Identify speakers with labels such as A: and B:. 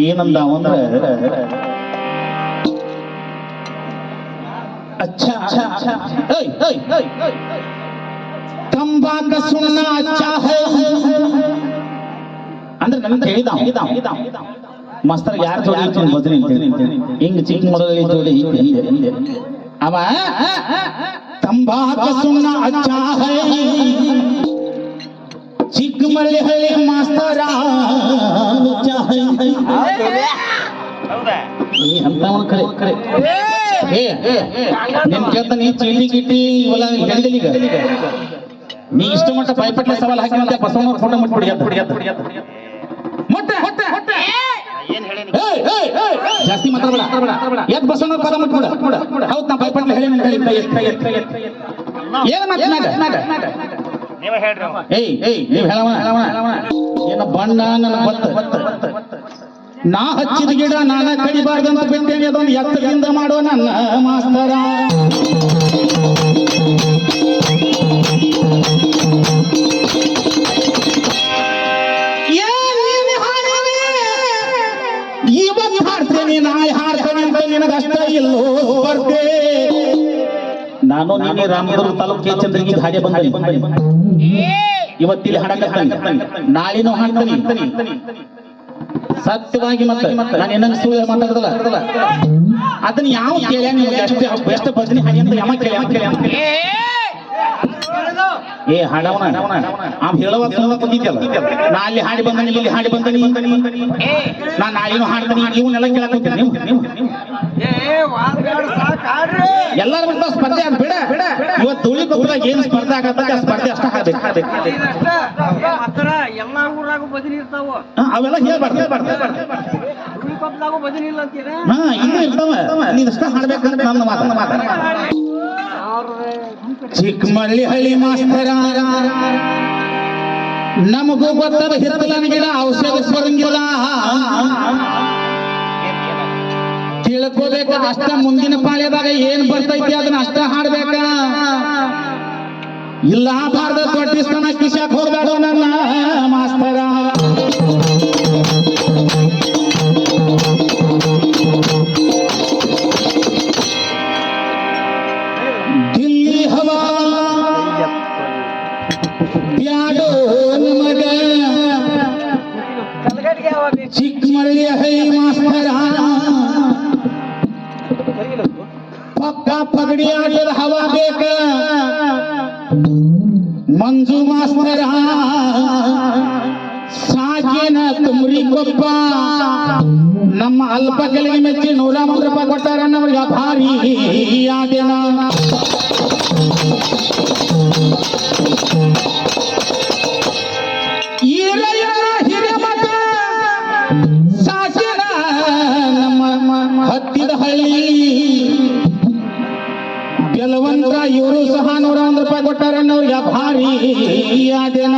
A: ಏನಂದ ಅಂದ್ರೆ अच्छा तंबाकू सुनना अच्छा है ಅಂದ್ರೆ ನನಗೆ ಹೇಳಿದ ಮಾಸ್ತರ್ ಯಾರು ಜೋಡಿ ಬದ್ರಿ ಹಿಂಗ್ ಚಿಕ್ಕ ಮೊದಲಲ್ಲಿ ಜೋಡಿ ಅವ ತಂಬಾಕು ಸುನ್ನ अच्छा है ಚಿಕ್ಕ ಮಳ್ಳಿ ಮಾಸ್ತರ अच्छा है ಹೌದಾ ಈ ಅಂತವನ ಕರೆ ನಿನ್ ಕೇಳ್ತ ನೀ ಚೀಟಿ ಗಿಟಿ ಇವೆಲ್ಲ ಹೇಳಿದೀಗ ನೀ ಇಷ್ಟ ಮಟ್ಟ ಬಾಯ್ಪಟ್ಲೆ ಸವಾಲ್ ಹಾಕಿ ಬಸವಣ್ಣ ಫೋಟೋ ಮುಟ್ಬಿಡಿ ಜಾಸ್ತಿ ಮಾತಾಡಬೇಡ ಎದ್ ಬಸವಣ್ಣ ಪದ ಮುಟ್ಬಿಡ ಹೌದ್ ನಾ ಬಾಯ್ಪಟ್ಲೆ ಹೇಳಿ ಏನ್ ನೀವ್ ಹೇಳವ ಏನ ಬಣ್ಣ ನನ್ನ ಬತ್ತ ನಾ ಹಚ್ಚಿದ ಗಿಡ ನಾನ ಕಡಿಬಾರ್ದಂತ ಬಿಟ್ಟೇನೆ ಅದೊಂದು ಎತ್ತದಿಂದ ಮಾಡೋ ನನ್ನ ಮಾಸ್ತರ ಇವತ್ತು ಹಾಡ್ತೇನೆ ನಾಳೆ ಹಾಡ್ತೇನೆ ಅಂತ ನಿನಗಷ್ಟ ಇಲ್ಲೋ ಬರ್ತೆ ನಾನು ನೀನೇ ರಾಮದುರ್ಗ ತಾಲೂಕಿಗೆ ಚಂದ್ರಗಿ ಹಾಗೆ ಬಂದ ಇವತ್ತಿಲ್ಲಿ ಹಾಡಕತ್ತಾನೆ ನಾಳಿನೂ ಹಾಡ್ತಾನೆ ಸತ್ಯವಾಗಿ ಮತ್ತೆ ನಾನು ಏನಂತ ಸುಳ್ಳು ಮಾತಾಡದಲ್ಲ ಅದನ್ನ ಯಾವ ಕೇಳ ಬೆಸ್ಟ್ ಭಜನೆ ಹಾಗೆ ಅಂತ ಯಾವ ಕೇಳ ಏ ಹಾಡವನ ಅವ್ ಹೇಳುವ ಬಂದಿದ್ದಲ್ಲ ನಾ ಅಲ್ಲಿ ಹಾಡಿ ಬಂದನಿ ಇಲ್ಲಿ ಹಾಡಿ ಬಂದನಿ ನಾ ನಾಳಿನೂ ಹಾಡ್ತಾನಿ ಇವನ್ನೆಲ್ಲ ಕೇಳಕ್ಕೆ ನೀವು ಎಲ್ಲಾರ ಬಿಟ್ಟು ಸ್ಪರ್ಧೆ ಅದ್ ಬಿಡ ಇವತ್ತು ಧೂಳಿ ಕೊಪ್ಪದಾಗ ಏನ್ ಸ್ಪರ್ಧೆ ಆಗತ್ತ ಸ್ಪರ್ಧೆ ಅಷ್ಟ ಹಾಡ್ಬೇಕು
B: ಎಲ್ಲಾ ಊರಾಗೂ ಭಜನೆ ಇರ್ತಾವ
A: ಅವೆಲ್ಲ ಹೇಳ್ಬಾರ್ದು ಹಾ ಇನ್ನೂ ಇರ್ತಾವ ನೀನಷ್ಟ ಹಾಡ್ಬೇಕಂದ್ರೆ ನನ್ನ ಮಾತ ಚಿಕ್ಕಮಳ್ಳಿ ಹಳ್ಳಿ ಮಾಸ್ತರ ನಮಗೂ ಗೊತ್ತದ ಹಿತ್ತಲನ ಗಿಡ ಔಷಧ ಬರಂಗಿಲ್ಲ ತಿಳ್ಕೋಬೇಕ ಅಷ್ಟ ಮುಂದಿನ ಪಾಳ್ಯದಾಗ ಏನ್ ಬರ್ತೈತಿ ಅದನ್ನ ಅಷ್ಟ ಹಾಡ್ಬೇಕ ಇಲ್ಲ ಭಾರತ ತೊಟ್ಟಿಸ್ತಾನ ಕಿಶಾಕ್ ಹೋಗ್ಬೇಡ ನನ್ನ ಮಾಸ್ತರ ದಿಲ್ಲಿ ಹವಾ ಬ್ಯಾಡೋ ನಮಗ ಚಿಕ್ಕಮಳ್ಳಿ ಹೈ ಮಾಸ್ತರ ಪಕ್ಕ ಪಗಡಿ ಆಟದ ಹವಾ ಬೇಕ ಮಂಜು ಮಾಸ್ತರ ಸಾಕಿನ ತುಮ್ರಿ ಕೊಪ್ಪ ನಮ್ಮ ಅಲ್ಪ ಕೆಳಗೆ ಮೆಚ್ಚಿ 103 ರೂಪಾಯಿ ಕೊಟ್ಟಾರ ನಮ್ಗೆ ಭಾರಿ ಆದೇನ ಹಿರೇಮಠ ಸಾಕಿನ ನಮ್ಮ ಹತ್ತಿದ ಹಳ್ಳಿ ಕೆಲವಂದ್ರ ಇವರು ಸಹ 101 ರೂಪಾಯಿ ಕೊಟ್ಟಾರ ಅನ್ನೋರಿಗೆ ಭಾರಿ ಆದೇನ